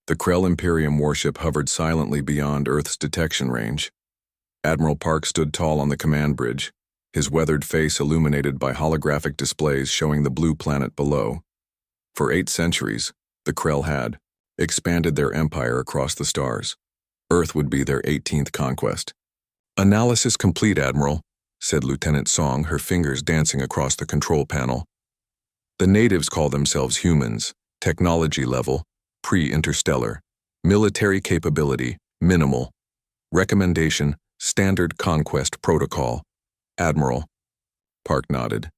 The Krell Imperium warship hovered silently beyond Earth's detection range. Admiral Park stood tall on the command bridge, his weathered face illuminated by holographic displays showing the blue planet below. For 8 centuries, the Krell had expanded their empire across the stars. Earth would be their 18th conquest. "Analysis complete, Admiral," said Lieutenant Song, her fingers dancing across the control panel. "The natives call themselves humans, technology level, pre-interstellar. Military capability, minimal. Recommendation, standard conquest protocol. Admiral." Park nodded.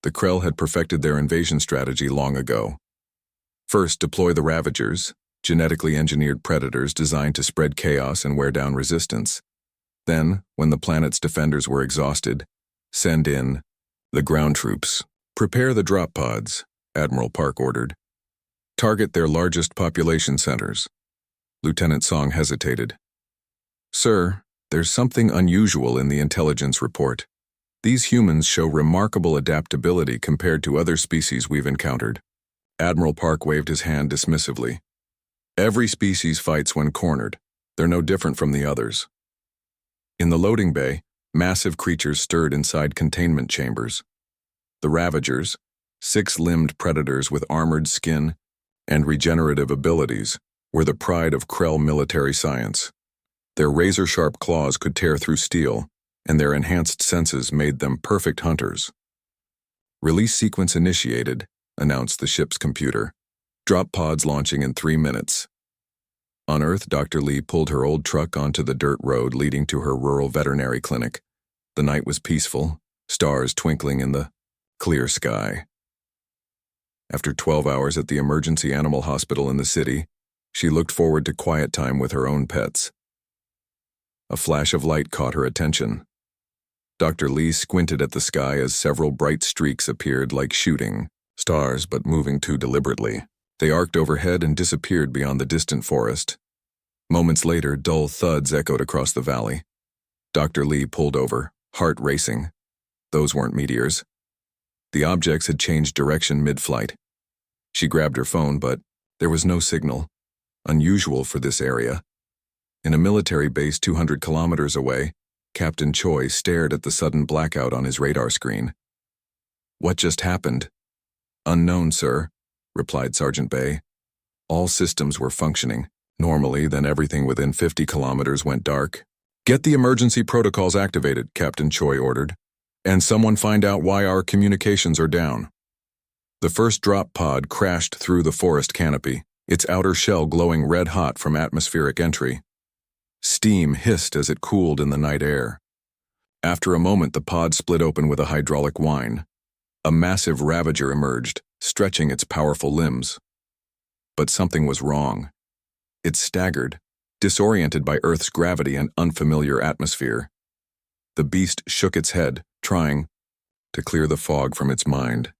The Krell had perfected their invasion strategy long ago. First, deploy the Ravagers, genetically engineered predators designed to spread chaos and wear down resistance. Then, when the planet's defenders were exhausted, send in the ground troops. "Prepare the drop pods," Admiral Park ordered. "Target their largest population centers." Lieutenant Song hesitated. "Sir, there's something unusual in the intelligence report. These humans show remarkable adaptability compared to other species we've encountered." Admiral Park waved his hand dismissively. "Every species fights when cornered. They're no different from the others." In the loading bay, massive creatures stirred inside containment chambers. The Ravagers, 6-limbed predators with armored skin and regenerative abilities, were the pride of Krell military science. Their razor-sharp claws could tear through steel, and their enhanced senses made them perfect hunters. "Release sequence initiated," announced the ship's computer. "Drop pods launching in 3 minutes." On Earth, Dr. Lee pulled her old truck onto the dirt road leading to her rural veterinary clinic. The night was peaceful, stars twinkling in the clear sky. After 12 hours at the emergency animal hospital in the city, she looked forward to quiet time with her own pets. A flash of light caught her attention. Dr. Lee squinted at the sky as several bright streaks appeared like shooting stars, but moving too deliberately. They arced overhead and disappeared beyond the distant forest. Moments later, dull thuds echoed across the valley. Dr. Lee pulled over, heart racing. Those weren't meteors. The objects had changed direction mid-flight. She grabbed her phone, but there was no signal. Unusual for this area. In a military base 200 kilometers away, Captain Choi stared at the sudden blackout on his radar screen. "What just happened?" "Unknown, sir," replied Sergeant Bay. "All systems were functioning normally, then everything within 50 kilometers went dark." "Get the emergency protocols activated," Captain Choi ordered. "And someone find out why our communications are down." The first drop pod crashed through the forest canopy, its outer shell glowing red-hot from atmospheric entry. Steam hissed as it cooled in the night air. After a moment, the pod split open with a hydraulic whine. A massive Ravager emerged, stretching its powerful limbs. But something was wrong. It staggered, disoriented by Earth's gravity and unfamiliar atmosphere. The beast shook its head, trying to clear the fog from its mind.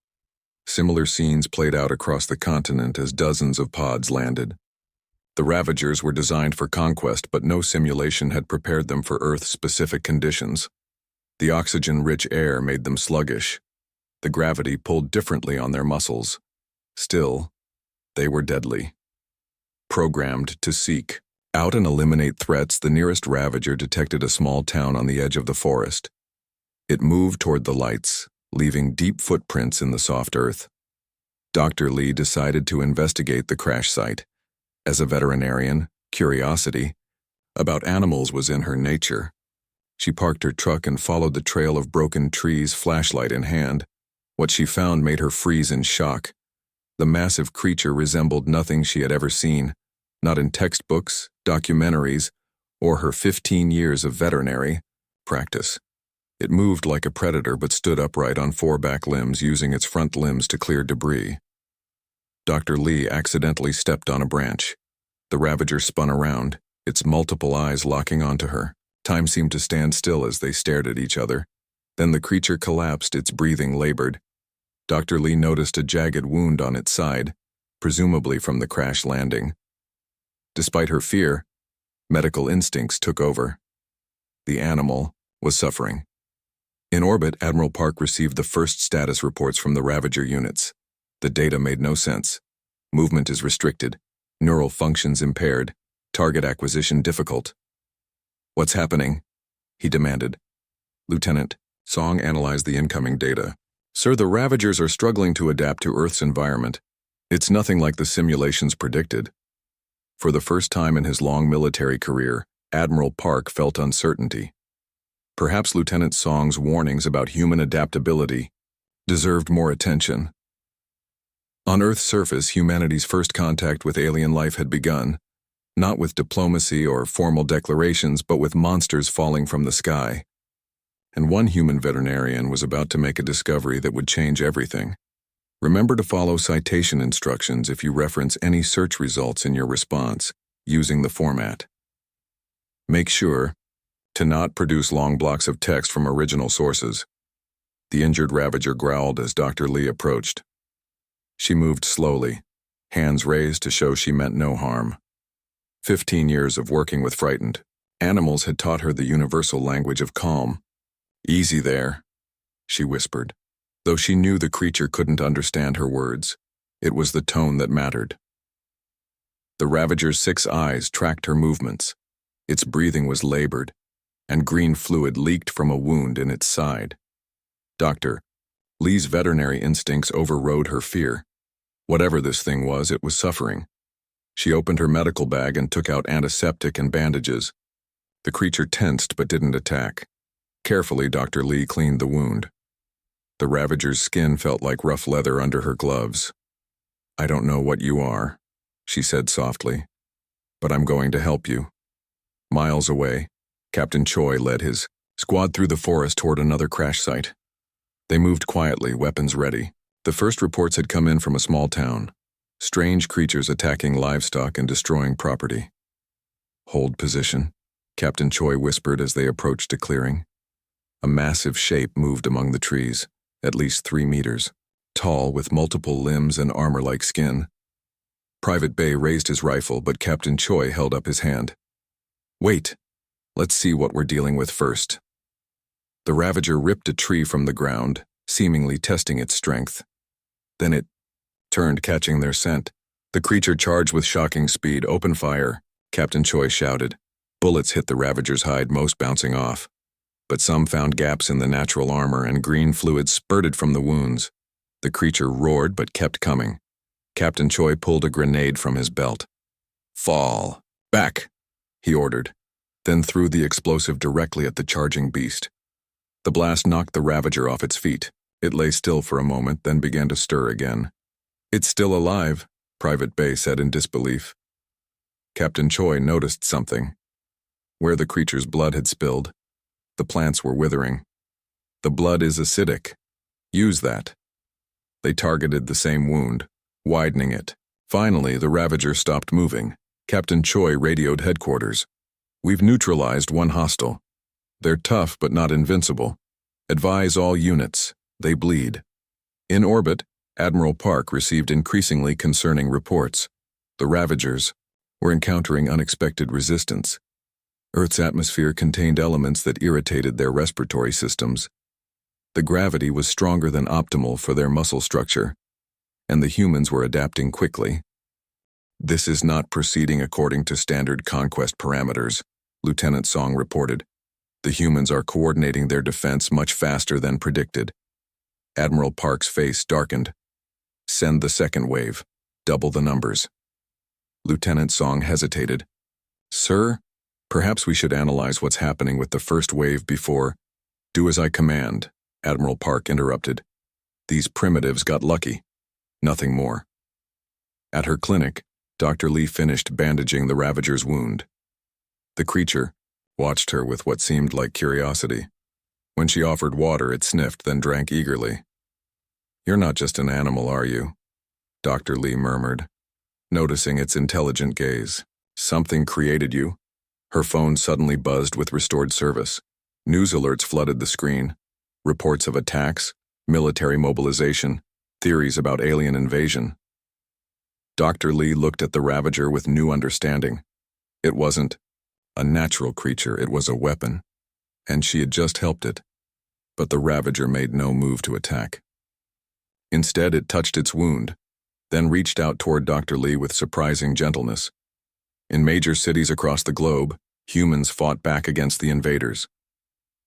Similar scenes played out across the continent as dozens of pods landed. The Ravagers were designed for conquest, but no simulation had prepared them for Earth-specific conditions. The oxygen-rich air made them sluggish. The gravity pulled differently on their muscles. Still, they were deadly. Programmed to seek out and eliminate threats, the nearest Ravager detected a small town on the edge of the forest. It moved toward the lights, leaving deep footprints in the soft earth. Dr. Lee decided to investigate the crash site. As a veterinarian, curiosity about animals was in her nature. She parked her truck and followed the trail of broken trees, flashlight in hand. What she found made her freeze in shock. The massive creature resembled nothing she had ever seen, not in textbooks, documentaries, or her 15 years of veterinary practice. It moved like a predator but stood upright on 4 back limbs, using its front limbs to clear debris. Dr. Lee accidentally stepped on a branch. The Ravager spun around, its multiple eyes locking onto her. Time seemed to stand still as they stared at each other. Then the creature collapsed, its breathing labored. Dr. Lee noticed a jagged wound on its side, presumably from the crash landing. Despite her fear, medical instincts took over. The animal was suffering. In orbit, Admiral Park received the first status reports from the Ravager units. The data made no sense. Movement is restricted. Neural functions impaired. Target acquisition difficult. What's happening? He demanded. Lieutenant Song analyzed the incoming data. Sir, the Ravagers are struggling to adapt to Earth's environment. It's nothing like the simulations predicted. For the first time in his long military career, Admiral Park felt uncertainty. Perhaps Lieutenant Song's warnings about human adaptability deserved more attention. On Earth's surface, humanity's first contact with alien life had begun, not with diplomacy or formal declarations, but with monsters falling from the sky. And one human veterinarian was about to make a discovery that would change everything. Remember to follow citation instructions if you reference any search results in your response, using the format. Make sure to not produce long blocks of text from original sources. The injured Ravager growled as Dr. Lee approached. She moved slowly, hands raised to show she meant no harm. 15 years of working with frightened animals had taught her the universal language of calm. "Easy there," she whispered. Though she knew the creature couldn't understand her words, it was the tone that mattered. The Ravager's 6 eyes tracked her movements. Its breathing was labored, and green fluid leaked from a wound in its side. Dr. Lee's veterinary instincts overrode her fear. Whatever this thing was, it was suffering. She opened her medical bag and took out antiseptic and bandages. The creature tensed but didn't attack. Carefully, Dr. Lee cleaned the wound. The Ravager's skin felt like rough leather under her gloves. "I don't know what you are," she said softly, "but I'm going to help you." Miles away, Captain Choi led his squad through the forest toward another crash site. They moved quietly, weapons ready. The first reports had come in from a small town. Strange creatures attacking livestock and destroying property. "Hold position," Captain Choi whispered as they approached a clearing. A massive shape moved among the trees, at least 3 meters, tall with multiple limbs and armor-like skin. Private Bay raised his rifle, but Captain Choi held up his hand. "Wait, let's see what we're dealing with first." The Ravager ripped a tree from the ground, seemingly testing its strength. Then it turned, catching their scent. The creature charged with shocking speed. "Open fire," Captain Choi shouted. Bullets hit the Ravager's hide, most bouncing off. But some found gaps in the natural armor, and green fluid spurted from the wounds. The creature roared but kept coming. Captain Choi pulled a grenade from his belt. "Fall back," he ordered, then threw the explosive directly at the charging beast. The blast knocked the Ravager off its feet. It lay still for a moment, then began to stir again. "It's still alive," Private Bay said in disbelief. Captain Choi noticed something. Where the creature's blood had spilled, the plants were withering. "The blood is acidic. Use that." They targeted the same wound, widening it. Finally, the Ravager stopped moving. Captain Choi radioed headquarters. "We've neutralized one hostile. They're tough but not invincible. Advise all units. They bleed." In orbit, Admiral Park received increasingly concerning reports. The Ravagers were encountering unexpected resistance. Earth's atmosphere contained elements that irritated their respiratory systems. The gravity was stronger than optimal for their muscle structure, and the humans were adapting quickly. "This is not proceeding according to standard conquest parameters," Lieutenant Song reported. "The humans are coordinating their defense much faster than predicted." Admiral Park's face darkened. "Send the second wave. Double the numbers." Lieutenant Song hesitated. "Sir, perhaps we should analyze what's happening with the first wave before—" "Do as I command," Admiral Park interrupted. "These primitives got lucky. Nothing more." At her clinic, Dr. Lee finished bandaging the Ravager's wound. The creature watched her with what seemed like curiosity. When she offered water, it sniffed, then drank eagerly. "You're not just an animal, are you?" Dr. Lee murmured, noticing its intelligent gaze. "Something created you." Her phone suddenly buzzed with restored service. News alerts flooded the screen. Reports of attacks, military mobilization, theories about alien invasion. Dr. Lee looked at the Ravager with new understanding. It wasn't a natural creature, it was a weapon, and she had just helped it. But the Ravager made no move to attack. Instead, it touched its wound, then reached out toward Dr. Lee with surprising gentleness. In major cities across the globe, humans fought back against the invaders.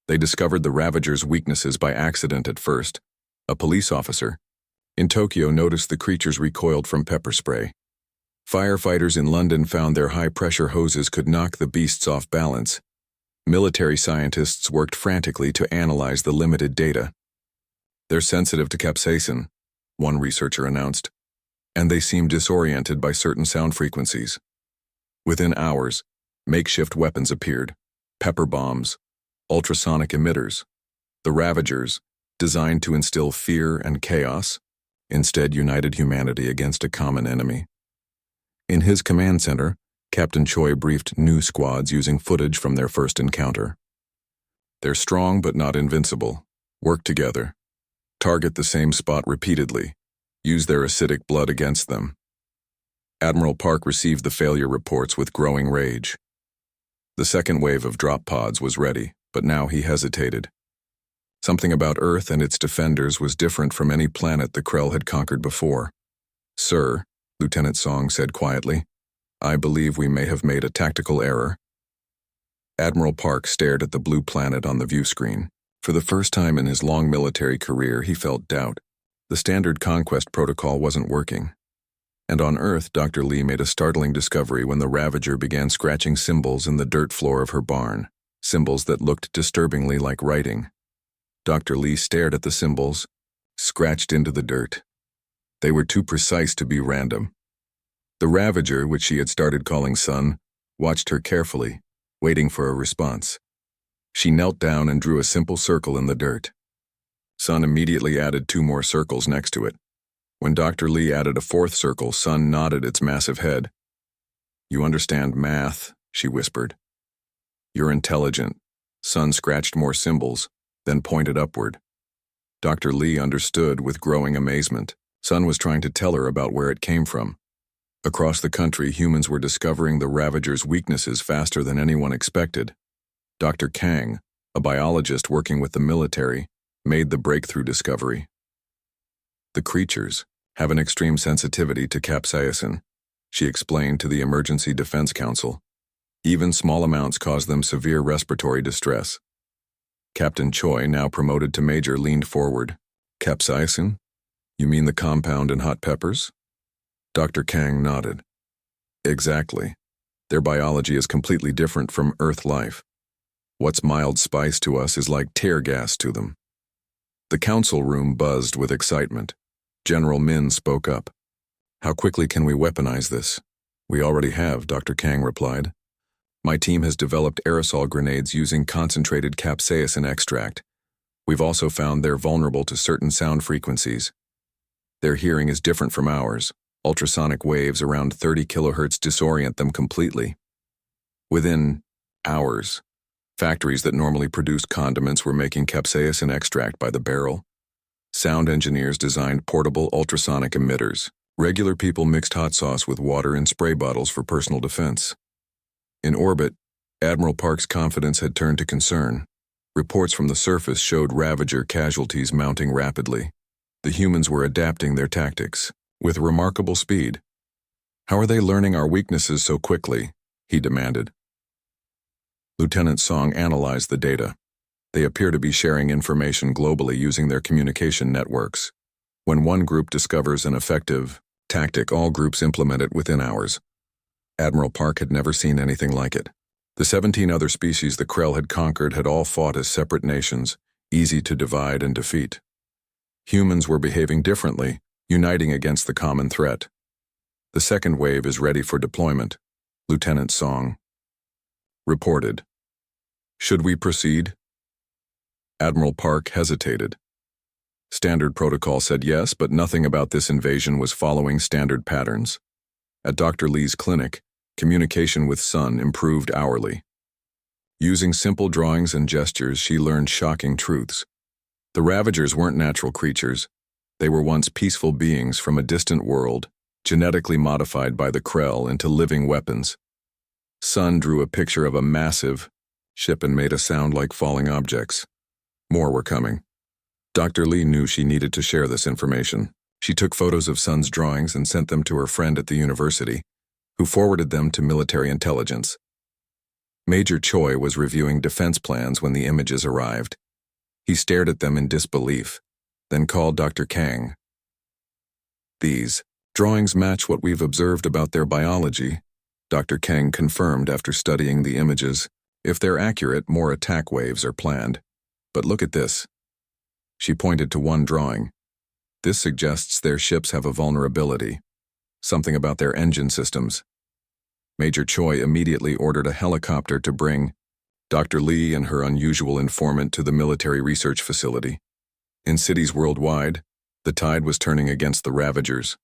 They discovered the Ravagers' weaknesses by accident at first. A police officer in Tokyo noticed the creatures recoiled from pepper spray. Firefighters in London found their high-pressure hoses could knock the beasts off balance. Military scientists worked frantically to analyze the limited data. "They're sensitive to capsaicin," one researcher announced, "and they seem disoriented by certain sound frequencies." Within hours, makeshift weapons appeared: pepper bombs, ultrasonic emitters. The Ravagers, designed to instill fear and chaos, instead united humanity against a common enemy. In his command center, Captain Choi briefed new squads using footage from their first encounter. "They're strong but not invincible. Work together. Target the same spot repeatedly. Use their acidic blood against them." Admiral Park received the failure reports with growing rage. The second wave of drop pods was ready, but now he hesitated. Something about Earth and its defenders was different from any planet the Krell had conquered before. "Sir," Lieutenant Song said quietly, "I believe we may have made a tactical error." Admiral Park stared at the blue planet on the view screen. For the first time in his long military career, he felt doubt. The standard conquest protocol wasn't working. And on Earth, Dr. Lee made a startling discovery when the Ravager began scratching symbols in the dirt floor of her barn, symbols that looked disturbingly like writing. Dr. Lee stared at the symbols, scratched into the dirt. They were too precise to be random. The Ravager, which she had started calling Sun, watched her carefully, waiting for a response. She knelt down and drew a simple circle in the dirt. Sun immediately added 2 more circles next to it. When Dr. Lee added a 4th circle, Sun nodded its massive head. "You understand math," she whispered. "You're intelligent." Sun scratched more symbols, then pointed upward. Dr. Lee understood with growing amazement. Sun was trying to tell her about where it came from. Across the country, humans were discovering the Ravagers' weaknesses faster than anyone expected. Dr. Kang, a biologist working with the military, made the breakthrough discovery. "The creatures have an extreme sensitivity to capsaicin," she explained to the Emergency Defense Council. "Even small amounts cause them severe respiratory distress." Captain Choi, now promoted to major, leaned forward. "Capsaicin? You mean the compound in hot peppers?" Dr. Kang nodded. "Exactly. Their biology is completely different from Earth life. What's mild spice to us is like tear gas to them." The council room buzzed with excitement. General Min spoke up. "How quickly can we weaponize this?" "We already have," Dr. Kang replied. "My team has developed aerosol grenades using concentrated capsaicin extract. We've also found they're vulnerable to certain sound frequencies. Their hearing is different from ours. Ultrasonic waves around 30 kilohertz disorient them completely." Within hours, factories that normally produced condiments were making capsaicin extract by the barrel. Sound engineers designed portable ultrasonic emitters. Regular people mixed hot sauce with water in spray bottles for personal defense. In orbit, Admiral Park's confidence had turned to concern. Reports from the surface showed Ravager casualties mounting rapidly. The humans were adapting their tactics with remarkable speed. "How are they learning our weaknesses so quickly?" he demanded. Lieutenant Song analyzed the data. They appear to be sharing information globally using their communication networks. When one group discovers an effective tactic, all groups implement it within hours. Admiral Park had never seen anything like it. The 17 other species the Krell had conquered had all fought as separate nations, easy to divide and defeat. Humans were behaving differently, uniting against the common threat. "The second wave is ready for deployment," Lieutenant Song reported. "Should we proceed?" Admiral Park hesitated. Standard protocol said yes, but nothing about this invasion was following standard patterns. At Dr. Lee's clinic, communication with Sun improved hourly. Using simple drawings and gestures, she learned shocking truths. The Ravagers weren't natural creatures. They were once peaceful beings from a distant world, genetically modified by the Krell into living weapons. Sun drew a picture of a massive ship and made a sound like falling objects. More were coming. Dr. Lee knew she needed to share this information. She took photos of Sun's drawings and sent them to her friend at the university, who forwarded them to military intelligence. Major Choi was reviewing defense plans when the images arrived. He stared at them in disbelief, then called Dr. Kang. "These drawings match what we've observed about their biology," Dr. Kang confirmed after studying the images. "If they're accurate, more attack waves are planned. But look at this." She pointed to one drawing. "This suggests their ships have a vulnerability, something about their engine systems." Major Choi immediately ordered a helicopter to bring Dr. Lee and her unusual informant to the military research facility. In cities worldwide, the tide was turning against the Ravagers.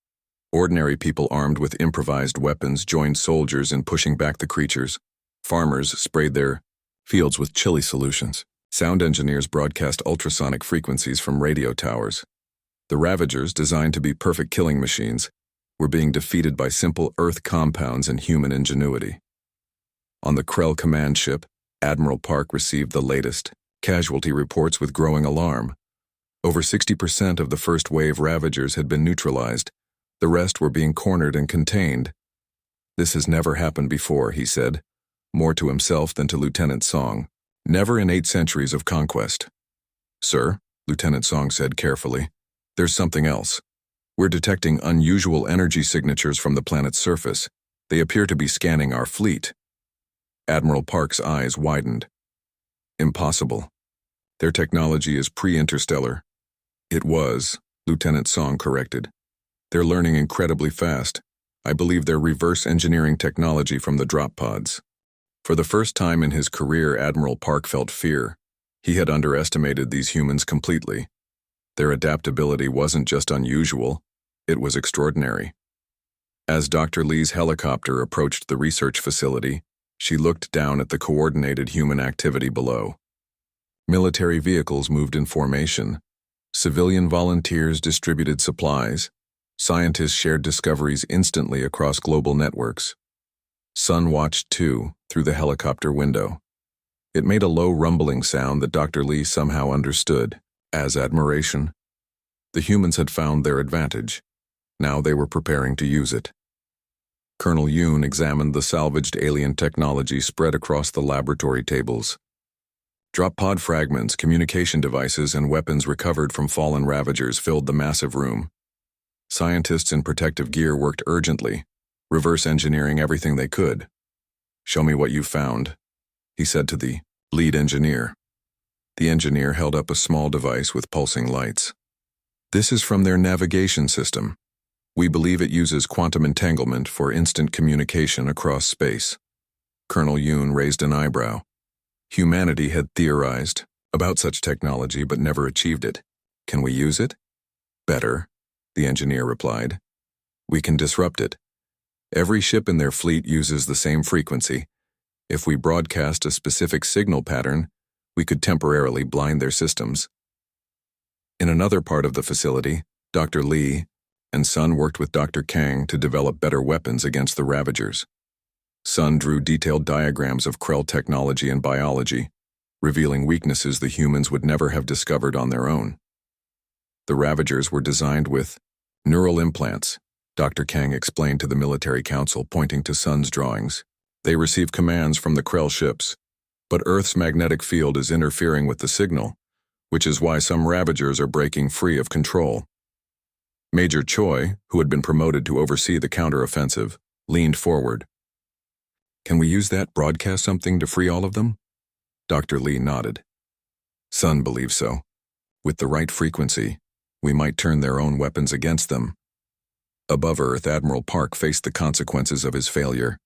Ordinary people armed with improvised weapons joined soldiers in pushing back the creatures. Farmers sprayed their fields with chili solutions. Sound engineers broadcast ultrasonic frequencies from radio towers. The Ravagers, designed to be perfect killing machines, were being defeated by simple Earth compounds and human ingenuity. On the Krell command ship, Admiral Park received the latest casualty reports with growing alarm. Over 60% of the first wave Ravagers had been neutralized. The rest were being cornered and contained. "This has never happened before," he said, more to himself than to Lieutenant Song. "Never in 8 centuries of conquest." "Sir," Lieutenant Song said carefully, "there's something else. We're detecting unusual energy signatures from the planet's surface. They appear to be scanning our fleet." Admiral Park's eyes widened. "Impossible. Their technology is pre-interstellar." "It was," Lieutenant Song corrected. "They're learning incredibly fast. I believe they're reverse engineering technology from the drop pods." For the first time in his career, Admiral Park felt fear. He had underestimated these humans completely. Their adaptability wasn't just unusual, it was extraordinary. As Dr. Lee's helicopter approached the research facility, she looked down at the coordinated human activity below. Military vehicles moved in formation. Civilian volunteers distributed supplies. Scientists shared discoveries instantly across global networks. Sun watched too, through the helicopter window. It made a low rumbling sound that Dr. Lee somehow understood as admiration. The humans had found their advantage. Now they were preparing to use it. Colonel Yoon examined the salvaged alien technology spread across the laboratory tables. Drop pod fragments, communication devices, and weapons recovered from fallen Ravagers filled the massive room. Scientists in protective gear worked urgently, reverse engineering everything they could. "Show me what you found," he said to the lead engineer. The engineer held up a small device with pulsing lights. "This is from their navigation system. We believe it uses quantum entanglement for instant communication across space." Colonel Yoon raised an eyebrow. Humanity had theorized about such technology but never achieved it. "Can we use it?" "Better," the engineer replied. "We can disrupt it. Every ship in their fleet uses the same frequency. If we broadcast a specific signal pattern, we could temporarily blind their systems." In another part of the facility, Dr. Lee and Sun worked with Dr. Kang to develop better weapons against the Ravagers. Sun drew detailed diagrams of Krell technology and biology, revealing weaknesses the humans would never have discovered on their own. The Ravagers were designed with neural implants, Dr. Kang explained to the military council, pointing to Sun's drawings. "They receive commands from the Krell ships, but Earth's magnetic field is interfering with the signal, which is why some Ravagers are breaking free of control." Major Choi, who had been promoted to oversee the counteroffensive, leaned forward. "Can we use that broadcast something to free all of them?" Dr. Lee nodded. Sun believes so. With the right frequency, we might turn their own weapons against them. Above Earth, Admiral Park faced the consequences of his failure.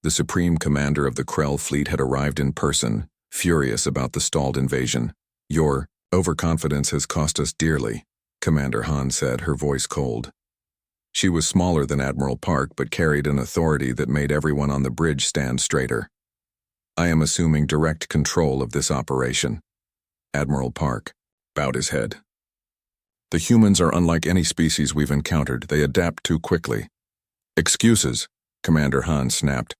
The supreme commander of the Krell fleet had arrived in person, furious about the stalled invasion. "Your overconfidence has cost us dearly," Commander Han said, her voice cold. She was smaller than Admiral Park but carried an authority that made everyone on the bridge stand straighter. "I am assuming direct control of this operation." Admiral Park bowed his head. "The humans are unlike any species we've encountered. They adapt too quickly." "Excuses," Commander Han snapped.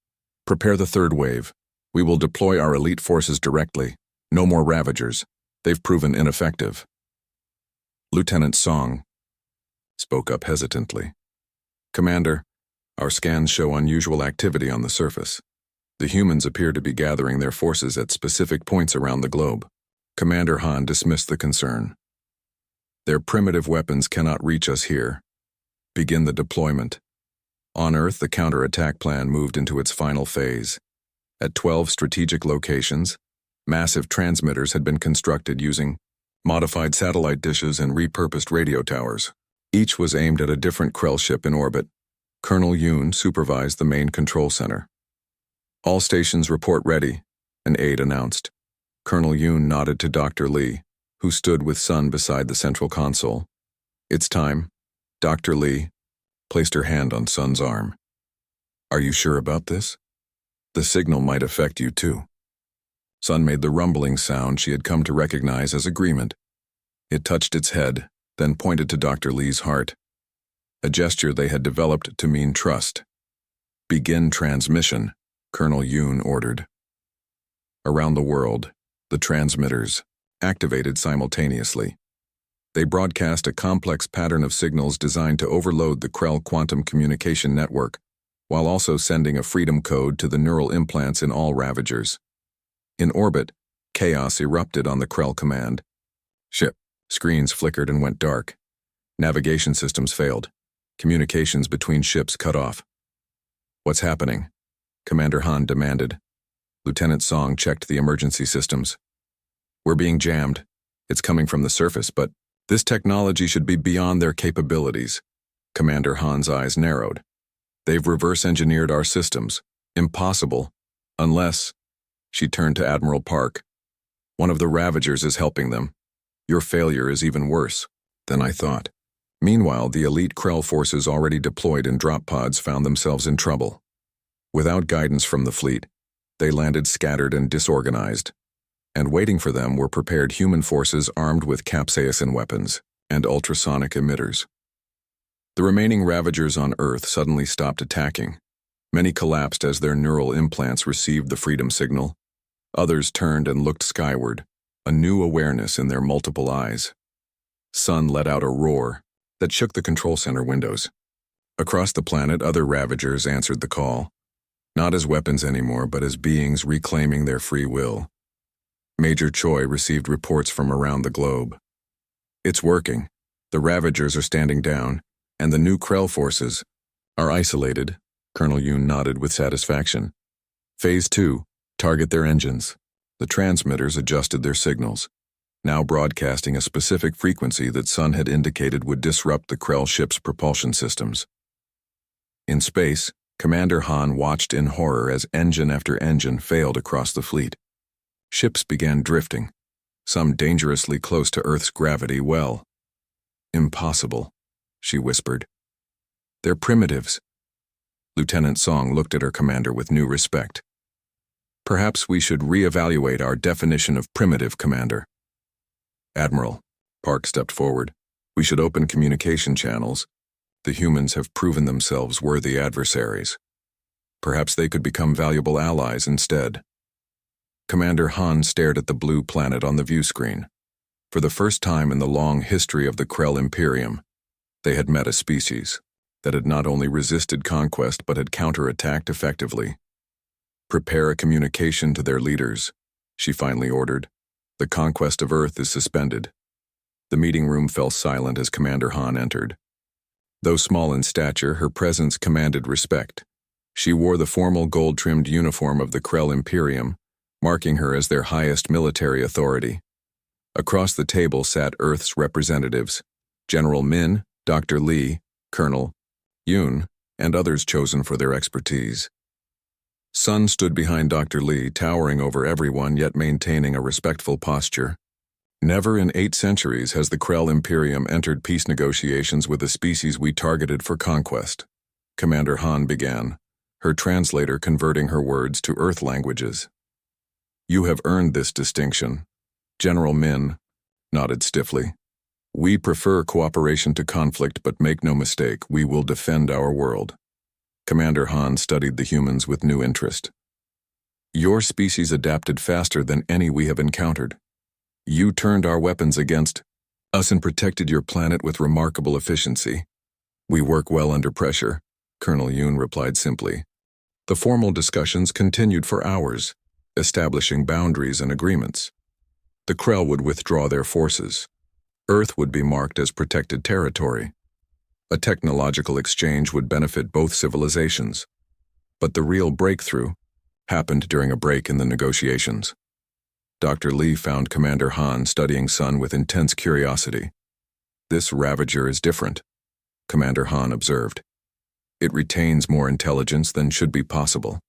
"Prepare the third wave. We will deploy our elite forces directly. No more Ravagers. They've proven ineffective." Lieutenant Song spoke up hesitantly. "Commander, our scans show unusual activity on the surface. The humans appear to be gathering their forces at specific points around the globe." Commander Han dismissed the concern. "Their primitive weapons cannot reach us here. Begin the deployment." On Earth, the counterattack plan moved into its final phase. At 12 strategic locations, massive transmitters had been constructed using modified satellite dishes and repurposed radio towers. Each was aimed at a different Krell ship in orbit. Colonel Yoon supervised the main control center. "All stations report ready," an aide announced. Colonel Yoon nodded to Dr. Lee, who stood with Sun beside the central console. "It's time." Dr. Lee placed her hand on Sun's arm. "Are you sure about this? The signal might affect you too." Sun made the rumbling sound she had come to recognize as agreement. It touched its head, then pointed to Dr. Lee's heart, a gesture they had developed to mean trust. "Begin transmission," Colonel Yoon ordered. Around the world, the transmitters activated simultaneously. They broadcast a complex pattern of signals designed to overload the Krell quantum communication network, while also sending a freedom code to the neural implants in all Ravagers. In orbit, chaos erupted on the Krell command. Ship screens flickered and went dark. Navigation systems failed. Communications between ships cut off. "What's happening?" Commander Han demanded. Lieutenant Song checked the emergency systems. "We're being jammed. It's coming from the surface, but this technology should be beyond their capabilities." Commander Han's eyes narrowed. "They've reverse-engineered our systems. Impossible. Unless..." She turned to Admiral Park. "One of the Ravagers is helping them. Your failure is even worse than I thought." Meanwhile, the elite Krell forces already deployed in drop pods found themselves in trouble. Without guidance from the fleet, they landed scattered and disorganized, and waiting for them were prepared human forces armed with capsaicin weapons and ultrasonic emitters. The remaining Ravagers on Earth suddenly stopped attacking. Many collapsed as their neural implants received the freedom signal. Others turned and looked skyward, a new awareness in their multiple eyes. Sun let out a roar that shook the control center windows. Across the planet, other Ravagers answered the call, not as weapons anymore, but as beings reclaiming their free will. Major Choi received reports from around the globe. "It's working. The Ravagers are standing down, and the new Krell forces are isolated." Colonel Yoon nodded with satisfaction. "Phase 2, target their engines." The transmitters adjusted their signals, now broadcasting a specific frequency that Sun had indicated would disrupt the Krell ship's propulsion systems. In space, Commander Han watched in horror as engine after engine failed across the fleet. Ships began drifting, some dangerously close to Earth's gravity well. "Impossible," she whispered. "They're primitives." Lieutenant Song looked at her commander with new respect. "Perhaps we should reevaluate our definition of primitive, Commander." "Admiral," Park stepped forward, "we should open communication channels. The humans have proven themselves worthy adversaries. Perhaps they could become valuable allies instead." Commander Han stared at the blue planet on the view screen. For the first time in the long history of the Krell Imperium, they had met a species that had not only resisted conquest but had counterattacked effectively. "Prepare a communication to their leaders," she finally ordered. "The conquest of Earth is suspended." The meeting room fell silent as Commander Han entered. Though small in stature, her presence commanded respect. She wore the formal gold-trimmed uniform of the Krell Imperium, marking her as their highest military authority. Across the table sat Earth's representatives, General Min, Dr. Lee, Colonel Yoon, and others chosen for their expertise. Sun stood behind Dr. Lee, towering over everyone yet maintaining a respectful posture. "Never in 8 centuries has the Krell Imperium entered peace negotiations with a species we targeted for conquest," Commander Han began, her translator converting her words to Earth languages. "You have earned this distinction." General Min nodded stiffly. "We prefer cooperation to conflict, but make no mistake, we will defend our world." Commander Han studied the humans with new interest. "Your species adapted faster than any we have encountered. You turned our weapons against..." Us and protected your planet with remarkable efficiency. We work well under pressure, Colonel Yoon replied simply. The formal discussions continued for hours, establishing boundaries and agreements. The Krell would withdraw their forces. Earth would be marked as protected territory. A technological exchange would benefit both civilizations. But the real breakthrough happened during a break in the negotiations. Dr. Lee found Commander Han studying Sun with intense curiosity. This Ravager is different, Commander Han observed. It retains more intelligence than should be possible.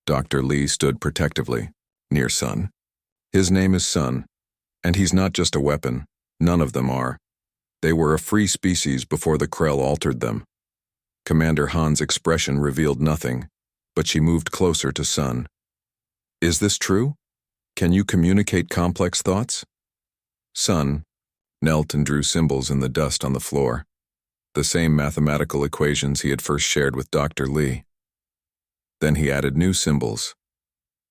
Dr. Lee stood protectively, near Sun. His name is Sun, and he's not just a weapon. None of them are. They were a free species before the Krell altered them. Commander Han's expression revealed nothing, but she moved closer to Sun. Is this true? Can you communicate complex thoughts? Sun knelt and drew symbols in the dust on the floor, the same mathematical equations he had first shared with Dr. Lee. Then he added new symbols,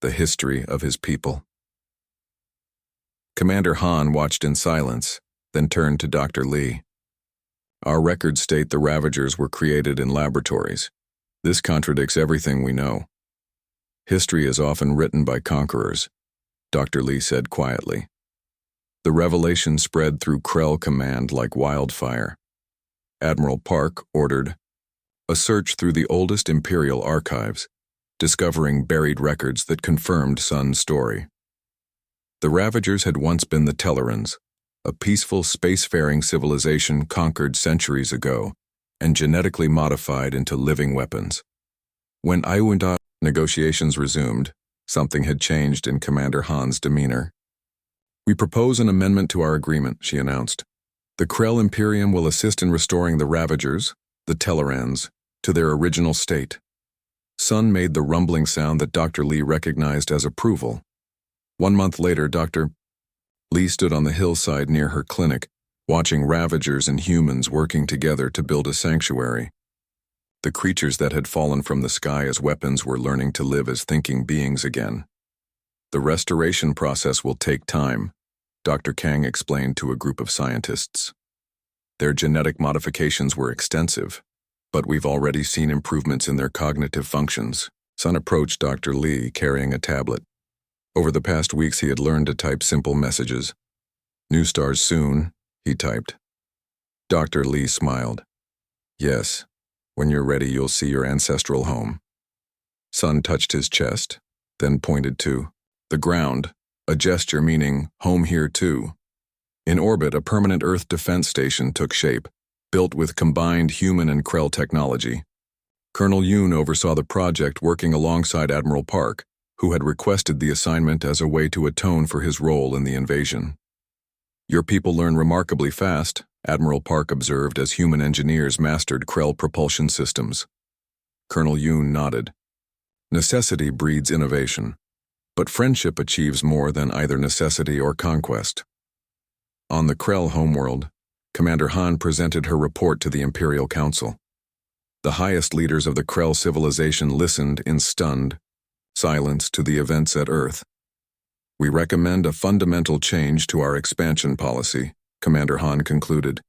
the history of his people. Commander Han watched in silence, then turned to Dr. Lee. Our records state the Ravagers were created in laboratories. This contradicts everything we know. History is often written by conquerors, Dr. Lee said quietly. The revelation spread through Krell Command like wildfire. Admiral Park ordered a search through the oldest Imperial archives, discovering buried records that confirmed Sun's story. The Ravagers had once been the Tellarans, a peaceful spacefaring civilization conquered centuries ago and genetically modified into living weapons. When Iwunda negotiations resumed, something had changed in Commander Han's demeanor. We propose an amendment to our agreement, she announced. The Krell Imperium will assist in restoring the Ravagers, the Tellarans, to their original state. Sun made the rumbling sound that Dr. Lee recognized as approval. 1 month later, Dr. Lee stood on the hillside near her clinic, watching Ravagers and humans working together to build a sanctuary. The creatures that had fallen from the sky as weapons were learning to live as thinking beings again. The restoration process will take time, Dr. Kang explained to a group of scientists. Their genetic modifications were extensive, but we've already seen improvements in their cognitive functions. Sun approached Dr. Lee carrying a tablet. Over the past weeks he had learned to type simple messages. New stars soon, he typed. Dr. Lee smiled. Yes. When you're ready, you'll see your ancestral home. Sun touched his chest, then pointed to the ground, a gesture meaning home here too. In orbit, a permanent Earth defense station took shape, built with combined human and Krell technology. Colonel Yoon oversaw the project working alongside Admiral Park, who had requested the assignment as a way to atone for his role in the invasion. Your people learn remarkably fast, Admiral Park observed as human engineers mastered Krell propulsion systems. Colonel Yoon nodded. Necessity breeds innovation, but friendship achieves more than either necessity or conquest. On the Krell homeworld, Commander Han presented her report to the Imperial Council. The highest leaders of the Krell civilization listened in stunned silence to the events at Earth. We recommend a fundamental change to our expansion policy, Commander Han concluded.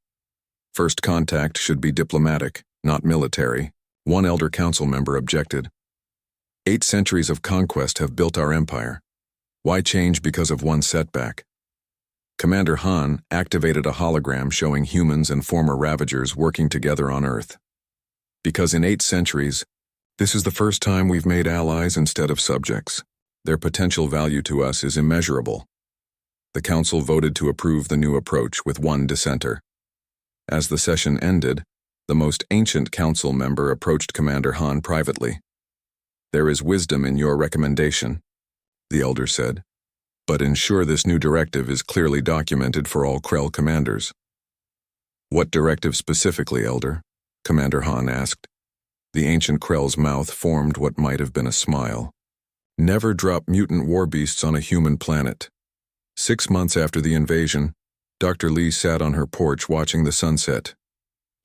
First contact should be diplomatic, not military, one elder council member objected. 8 centuries of conquest have built our empire. Why change because of one setback? Commander Han activated a hologram showing humans and former Ravagers working together on Earth. Because in 8 centuries, this is the first time we've made allies instead of subjects. Their potential value to us is immeasurable. The council voted to approve the new approach with one dissenter. As the session ended, the most ancient council member approached Commander Han privately. There is wisdom in your recommendation, the elder said, but ensure this new directive is clearly documented for all Krell commanders. What directive specifically, Elder? Commander Han asked. The ancient Krell's mouth formed what might have been a smile. Never drop mutant warbeasts on a human planet. 6 months after the invasion, Dr. Lee sat on her porch watching the sunset.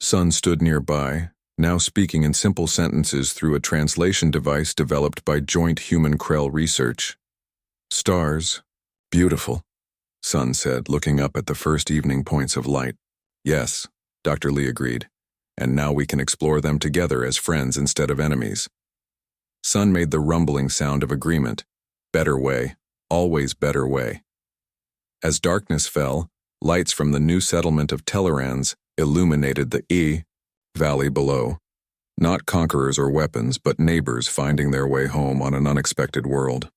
Sun stood nearby, now speaking in simple sentences through a translation device developed by Joint Human Krell Research. Stars, beautiful. Sun said, looking up at the first evening points of light. Yes, Dr. Lee agreed. And now we can explore them together as friends instead of enemies. Sun made the rumbling sound of agreement. Better way, always better way. As darkness fell, lights from the new settlement of Tellerans illuminated the valley below. Not conquerors or weapons, but neighbors finding their way home on an unexpected world.